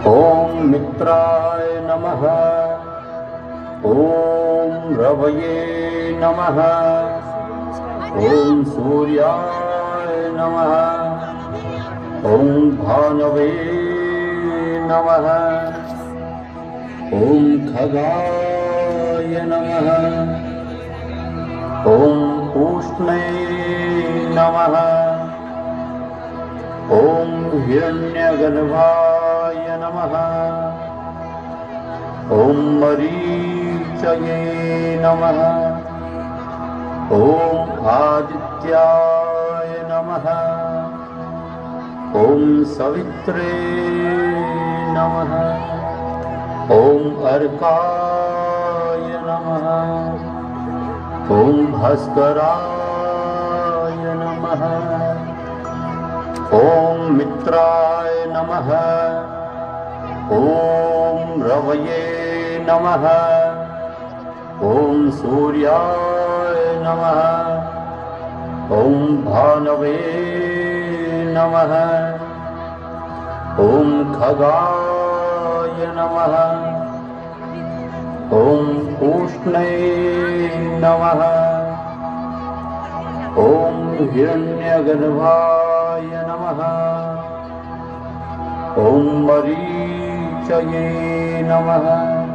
ओम मित्राय नमः। ओम रवये नमः। ओम सूर्याय नमः। ओम भानवे नमः। ओम खगाय नमः। ओम उष्णे नमः। ओम हिरण्यगर्भाय नमः। ओम मरीचये नमः। ओम आदित्याय नमः। ओम सवित्रे नमः। ओम अर्काय नमः। ओम भास्कराय नमः। ओम मित्राय नमः। ओम रवये नमः। ओम सूर्याय नमः। ओम भानवे नमः। ओम खगाय नमः। ओम उष्णे नमः। ओम हिरण्यगर्भाय नमः। ओम मरीचये नमः।